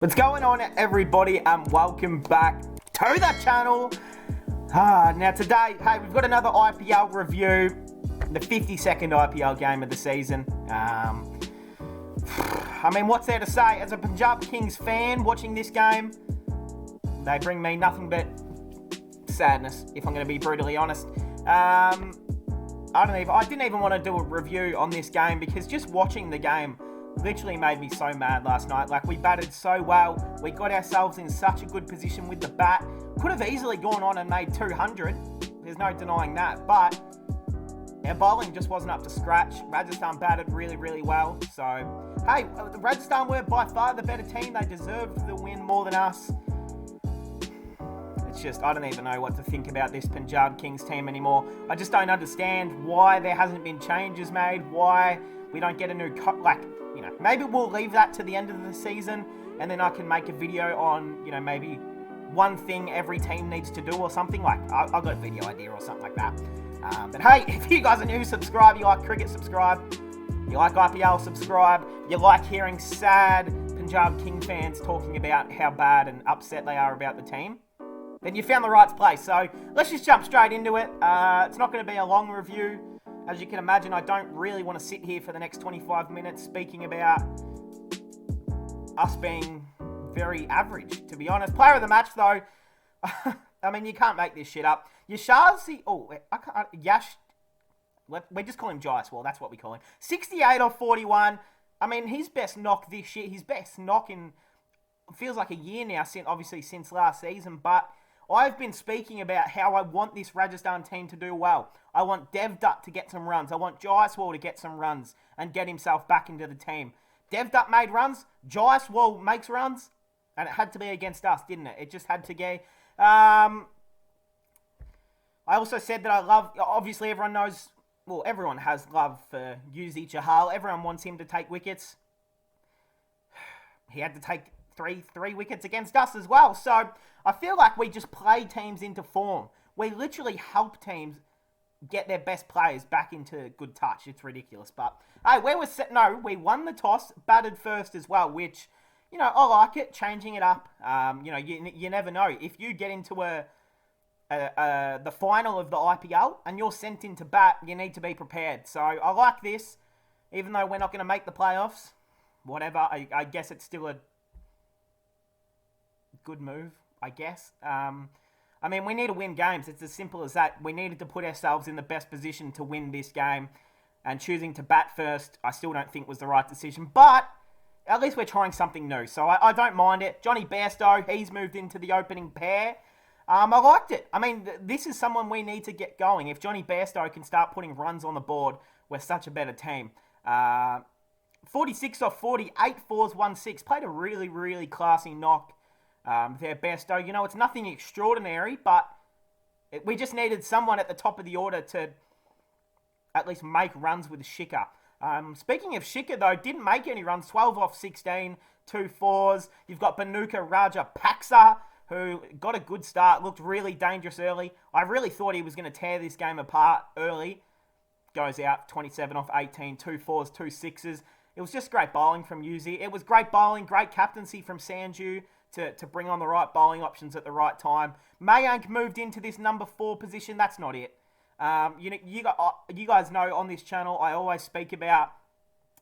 What's going on, everybody, and welcome back to the channel. Now today, hey, we've got another IPL review, the 52nd IPL game of the season. I mean, what's there to say? As a Punjab Kings fan watching this game, they bring me nothing but sadness, if I'm going to be brutally honest. I didn't even want to do a review on this game because just watching the game literally made me so mad last night. Like, we batted so well. We got ourselves in such a good position with the bat. Could have easily gone on and made 200. There's no denying that. But our bowling just wasn't up to scratch. Rajasthan batted really, really well. So, hey, Rajasthan were by far the better team. They deserved the win more than us. It's just, I don't even know what to think about this Punjab Kings team anymore. I just don't understand why there hasn't been changes made. Why we don't get a new maybe we'll leave that to the end of the season and then I can make a video on, maybe one thing every team needs to do or something. Like, I've got a video idea or something like that. But hey, if you guys are new, subscribe. You like cricket, subscribe. You like IPL, subscribe. You like hearing sad Punjab King fans talking about how bad and upset they are about the team, then you found the right place. So let's just jump straight into it. It's not going to be a long review. As you can imagine, I don't really want to sit here for the next 25 minutes speaking about us being very average, to be honest. Player of the match, though, I mean, you can't make this shit up. Yashazi, we just call him Jaiswal, that's what we call him. 68 off 41. I mean, his best knock this year, his best knock in, feels like a year now, since last season, but I've been speaking about how I want this Rajasthan team to do well. I want Devdutt to get some runs. I want Jaiswal to get some runs and get himself back into the team. Devdutt made runs. Jaiswal makes runs. And it had to be against us, didn't it? It just had to be. I also said that I love, obviously everyone knows, well, everyone has love for Yuzi Chahal. Everyone wants him to take wickets. He had to take three wickets against us as well. So I feel like we just play teams into form. We literally help teams get their best players back into good touch. It's ridiculous. But hey, we won the toss, batted first as well, which, I like it, changing it up. You never know. If you get into the final of the IPL and you're sent in to bat, you need to be prepared. So I like this, even though we're not going to make the playoffs. Whatever, I guess it's still a good move, I guess. I mean, we need to win games. It's as simple as that. We needed to put ourselves in the best position to win this game. And choosing to bat first, I still don't think was the right decision. But at least we're trying something new. So I don't mind it. Johnny Bairstow, he's moved into the opening pair. I liked it. I mean, this is someone we need to get going. If Johnny Bairstow can start putting runs on the board, we're such a better team. 46 off 40, 8 fours, 1 6. Played a really, really classy knock. Their Bairstow, it's nothing extraordinary, but we just needed someone at the top of the order to at least make runs with Shikhar. Speaking of Shikhar, though, didn't make any runs. 12 off 16, 2 fours. You've got Bhanuka Rajapaksa, who got a good start, looked really dangerous early. I really thought he was going to tear this game apart early. Goes out 27 off 18, 2 fours, 2 sixes. It was just great bowling from Yuzi. It was great bowling, great captaincy from Sanju to bring on the right bowling options at the right time. Mayank moved into this number 4 position. That's not it. You guys know on this channel, I always speak about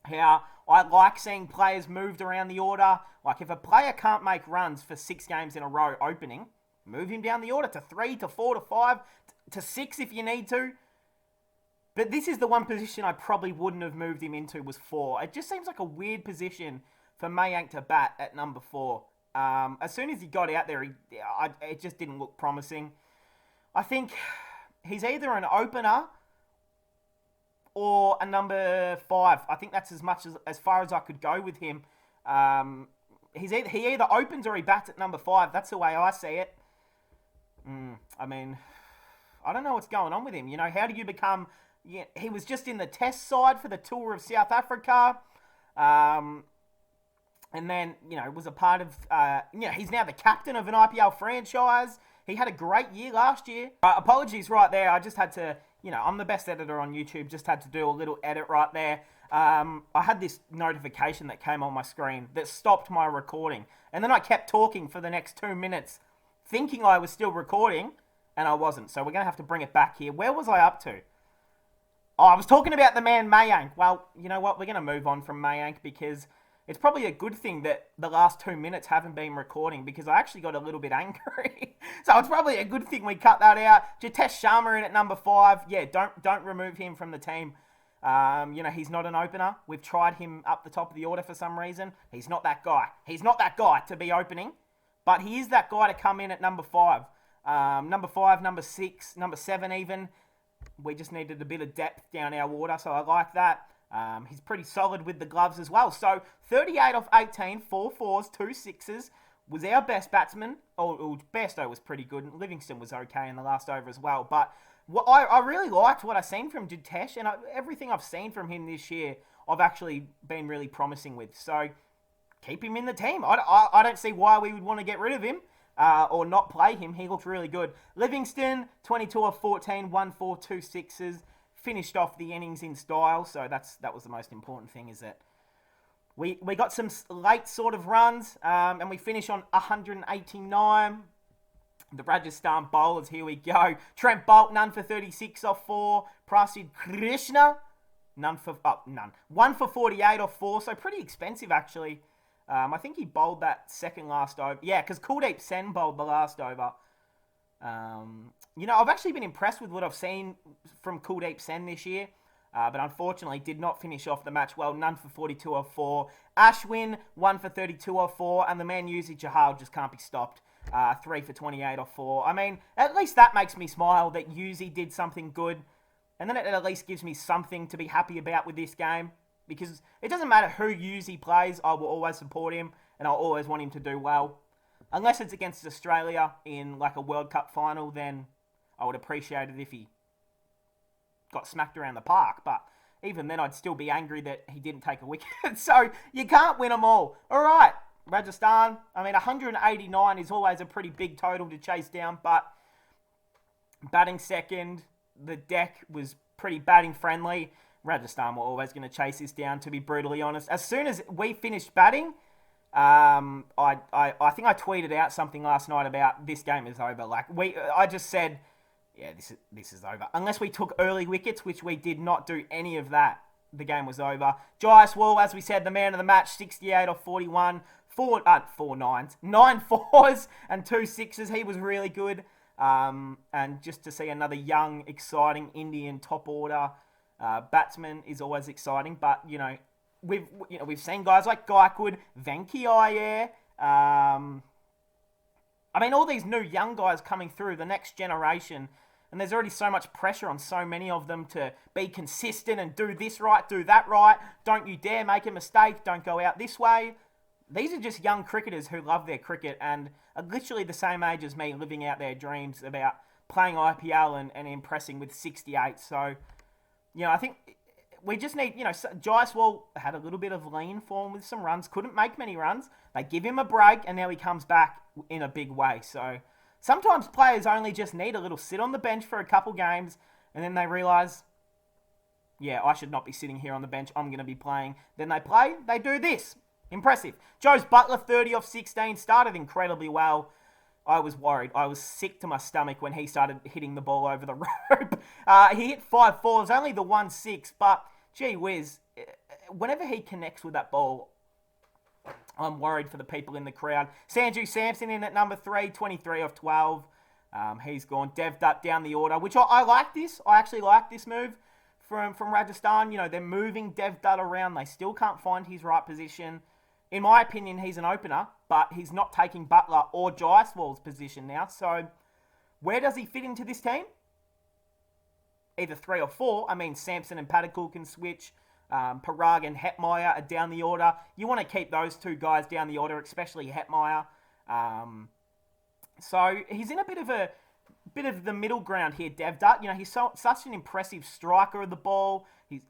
how I like seeing players moved around the order. Like, if a player can't make runs for 6 games in a row opening, move him down the order to 3, to 4, to 5, to 6 if you need to. But this is the one position I probably wouldn't have moved him into, was 4. It just seems like a weird position for Mayank to bat at number 4. As soon as he got out there, it just didn't look promising. I think he's either an opener or a number 5. I think that's as far as I could go with him. He either opens or he bats at number 5. That's the way I see it. I mean, I don't know what's going on with him. How do you become... he was just in the test side for the tour of South Africa. And then, was a part of, he's now the captain of an IPL franchise. He had a great year last year. Apologies right there. I just had to, I'm the best editor on YouTube. Just had to do a little edit right there. I had this notification that came on my screen that stopped my recording. And then I kept talking for the next 2 minutes, thinking I was still recording, and I wasn't. So we're going to have to bring it back here. Where was I up to? Oh, I was talking about the man Mayank. Well, you know what? We're going to move on from Mayank because it's probably a good thing that the last 2 minutes haven't been recording because I actually got a little bit angry. So it's probably a good thing we cut that out. Jitesh Sharma in at number 5. Yeah, don't remove him from the team. He's not an opener. We've tried him up the top of the order for some reason. He's not that guy. He's not that guy to be opening, but he is that guy to come in at number 5. Number 5, number 6, number 7 even. We just needed a bit of depth down our order, so I like that. He's pretty solid with the gloves as well. So 38 off 18, 4 4s, 2 6s was our best batsman. Bairstow was pretty good. Livingston was okay in the last over as well, but I really liked what I seen from Jitesh, and everything I've seen from him this year, I've actually been really promising with. So keep him in the team. I don't see why we would want to get rid of him or not play him. He looks really good. Livingston, 22 of 14, 1 4, 2 6s. Finished off the innings in style, so that was the most important thing, is that we got some late sort of runs, and we finish on 189. The Rajasthan bowlers, here we go. Trent Bolt, none for 36 off 4. Prasid Krishna, none. 1 for 48 off 4, so pretty expensive actually. I think he bowled that second last over. Yeah, because Kuldeep Sen bowled the last over. I've actually been impressed with what I've seen from Kuldeep Sen this year. But unfortunately did not finish off the match well. None for 42 off 4. Ashwin, 1 for 32 off 4. And the man Yuzi Chahal just can't be stopped. 3 for 28 off 4. I mean, at least that makes me smile that Yuzi did something good. And then it at least gives me something to be happy about with this game. Because it doesn't matter who Yuzi plays, I will always support him. And I'll always want him to do well. Unless it's against Australia in like a World Cup final, then I would appreciate it if he got smacked around the park. But even then, I'd still be angry that he didn't take a wicket. So you can't win them all. All right, Rajasthan. I mean, 189 is always a pretty big total to chase down. But batting second, the deck was pretty batting friendly. Rajasthan were always going to chase this down, to be brutally honest. As soon as we finished batting, I think I tweeted out something last night about this game is over. I just said, yeah, this is over. Unless we took early wickets, which we did not do any of that, the game was over. Jaiswal, as we said, the man of the match, 68 off 41, 4 9s, 9 4s and 2 6s. He was really good. And just to see another young, exciting Indian top order batsman is always exciting. But we've seen guys like Gaikwad, Venki Iyer. All these new young guys coming through, the next generation. And there's already so much pressure on so many of them to be consistent and do this right, do that right. Don't you dare make a mistake. Don't go out this way. These are just young cricketers who love their cricket and are literally the same age as me, living out their dreams about playing IPL and impressing with 68. So, I think we just need, Jaiswal had a little bit of lean form with some runs. Couldn't make many runs. They give him a break and now he comes back in a big way. So sometimes players only just need a little sit on the bench for a couple games and then they realise, yeah, I should not be sitting here on the bench. I'm going to be playing. Then they play. They do this. Impressive. Joe's Butler, 30 off 16, started incredibly well. I was worried. I was sick to my stomach when he started hitting the ball over the rope. He hit 5 4s, only the 1 6, but gee whiz, whenever he connects with that ball, I'm worried for the people in the crowd. Sanju Samson in at number 3, 23 off 12. He's gone. Dev Dutt down the order, which I like this. I actually like this move from Rajasthan. They're moving Dev Dutt around. They still can't find his right position. In my opinion, he's an opener, but he's not taking Butler or Jaiswal's position now. So where does he fit into this team? Either 3 or 4. Sampson and Padakul can switch. Parag and Hetmeyer are down the order. You want to keep those two guys down the order, especially Hetmeyer. So he's in a bit of the middle ground here, Dev Dutt. He's such an impressive striker of the ball. He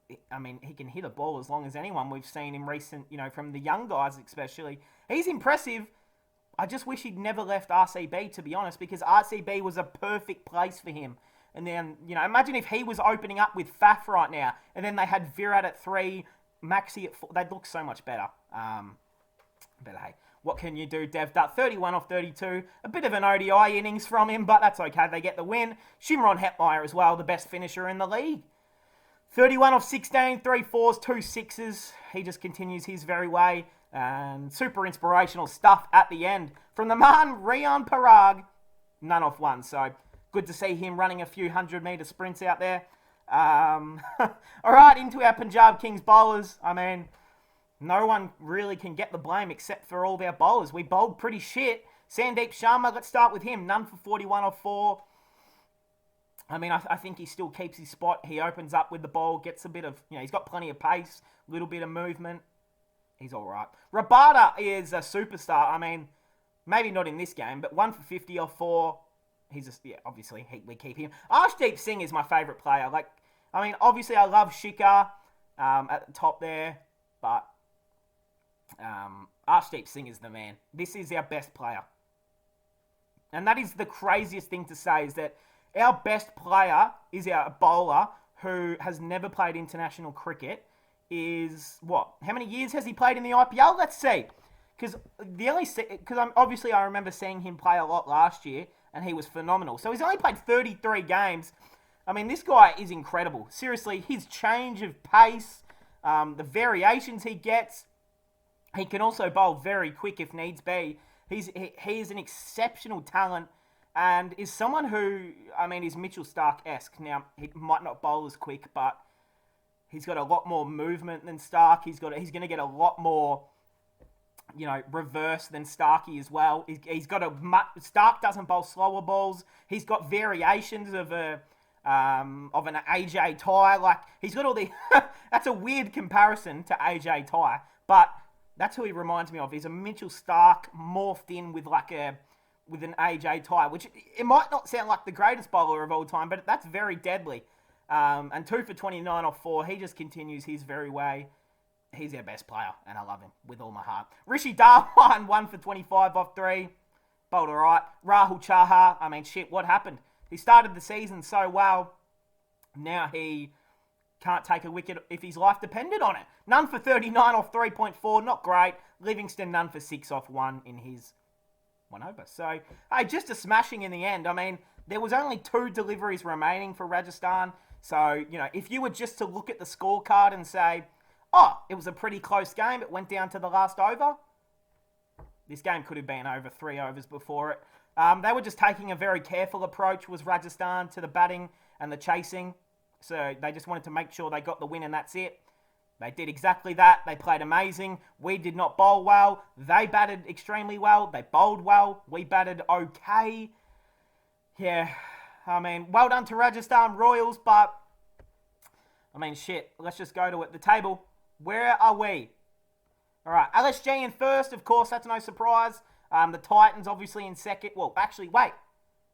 can hit a ball as long as anyone we've seen in recent, from the young guys especially. He's impressive. I just wish he'd never left RCB, to be honest, because RCB was a perfect place for him. And then, imagine if he was opening up with Faf right now, and then they had Virat at 3, Maxi at 4, they'd look so much better. But hey, what can you do? Dev Dutt, 31 off 32. A bit of an ODI innings from him, but that's okay. They get the win. Shimron Hetmeyer as well, the best finisher in the league. 31 off 16, 3 4s, 2 6s. He just continues his very way. And super inspirational stuff at the end. From the man, Rian Parag, none off 1. So good to see him running a few 100-metre sprints out there. All right, into our Punjab Kings bowlers. I mean, no one really can get the blame except for all their bowlers. We bowled pretty shit. Sandeep Sharma, let's start with him. None for 41 off 4. I mean, I think he still keeps his spot. He opens up with the ball, gets a bit of, he's got plenty of pace, little bit of movement. He's all right. Rabada is a superstar. I mean, maybe not in this game, but 1 for 50 off 4. He's just, obviously, we keep him. Arshdeep Singh is my favourite player. Obviously, I love Shikhar at the top there, but Arshdeep Singh is the man. This is our best player. And that is the craziest thing to say, is that our best player is our bowler who has never played international cricket. Is what? How many years has he played in the IPL? Let's see. Because I remember seeing him play a lot last year, and he was phenomenal. So he's only played 33 games. I mean, this guy is incredible. Seriously, his change of pace, the variations he gets. He can also bowl very quick if needs be. He is an exceptional talent. And is someone who, is Mitchell Stark-esque. Now, he might not bowl as quick, but he's got a lot more movement than Stark. He's going to get a lot more, reverse than Starkey as well. Stark doesn't bowl slower balls. He's got variations of an AJ Tye. He's got all the... That's a weird comparison to AJ Tye, but that's who he reminds me of. He's a Mitchell Stark morphed in with an AJ Tye, which it might not sound like the greatest bowler of all time, but that's very deadly. And 2 for 29 off 4. He just continues his very way. He's our best player, and I love him with all my heart. Rishi Dhawan, 1 for 25 off 3. Bowled all right. Rahul Chahar, what happened? He started the season so well. Now he can't take a wicket if his life depended on it. None for 39 off 3.4. Not great. Livingston, none for 6 off 1 in his 1 over. So, hey, just a smashing in the end. There was only 2 deliveries remaining for Rajasthan. So, if you were just to look at the scorecard and say, it was a pretty close game, it went down to the last over, this game could have been over 3 overs before it. They were just taking a very careful approach, was Rajasthan, to the batting and the chasing. So, they just wanted to make sure they got the win and that's it. They did exactly that. They played amazing. We did not bowl well. They batted extremely well. They bowled well. We batted okay. Yeah, well done to Rajasthan Royals, but, let's just go to it. The table, where are we? All right, LSG in first, of course, that's no surprise. The Titans obviously in second. Well, actually, wait.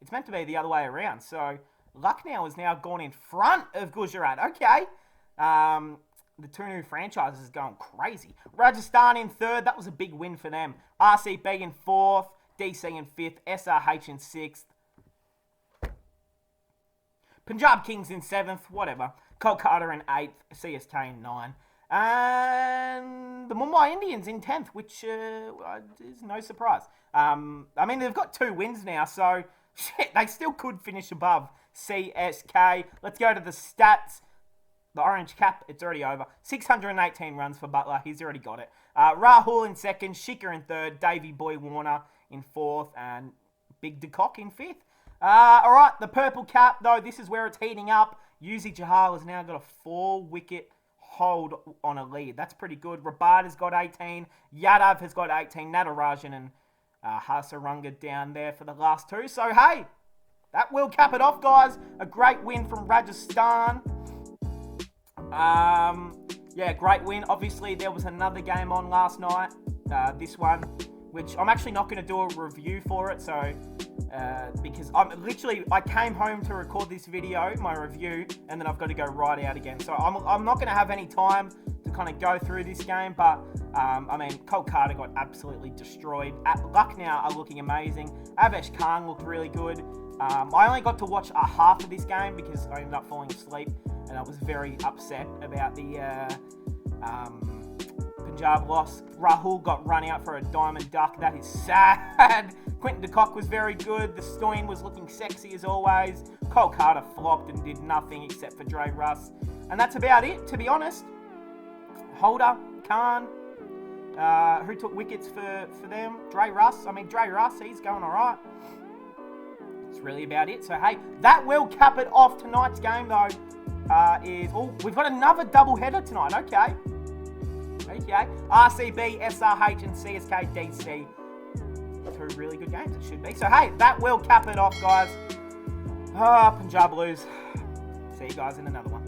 It's meant to be the other way around. So, Lucknow has now gone in front of Gujarat. Okay. The 2 new franchises is going crazy. Rajasthan in third. That was a big win for them. RCB in fourth. DC in fifth. SRH in sixth. Punjab Kings in 7th, whatever. Kolkata in 8th, CSK in 9th. And the Mumbai Indians in 10th, which is no surprise. They've got 2 wins now, so they still could finish above CSK. Let's go to the stats. The orange cap, it's already over. 618 runs for Butler, he's already got it. Rahul in 2nd, Shikhar in 3rd, Davey Boy Warner in 4th, and Big DeCock in 5th. All right, the purple cap, though, this is where it's heating up. Yuzi Chahal has now got a 4-wicket hold on a lead. That's pretty good. Rabada's got 18. Yadav has got 18. Natarajan and Hasaranga down there for the last 2. So, hey, that will cap it off, guys. A great win from Rajasthan. Great win. Obviously, there was another game on last night. This one, which I'm actually not going to do a review for it. So, because I came home to record this video, my review, and then I've got to go right out again. So I'm not going to have any time to kind of go through this game, but Kolkata got absolutely destroyed. Lucknow are looking amazing. Avesh Khan looked really good. I only got to watch a half of this game because I ended up falling asleep, and I was very upset about the Punjab lost. Rahul got run out for a diamond duck. That is sad. Quinton de Kock was very good. The Stoyan was looking sexy as always. Cole Carter flopped and did nothing except for Dre Russ. And that's about it, to be honest. Holder, Khan, who took wickets for them? Dre Russ, he's going all right. That's really about it. So, hey, that will cap it off. Tonight's game, though, we've got another double header tonight. Okay. RCB, SRH, and CSK DC. Two really good games, it should be. So, hey, that will cap it off, guys. Punjab lose. See you guys in another one.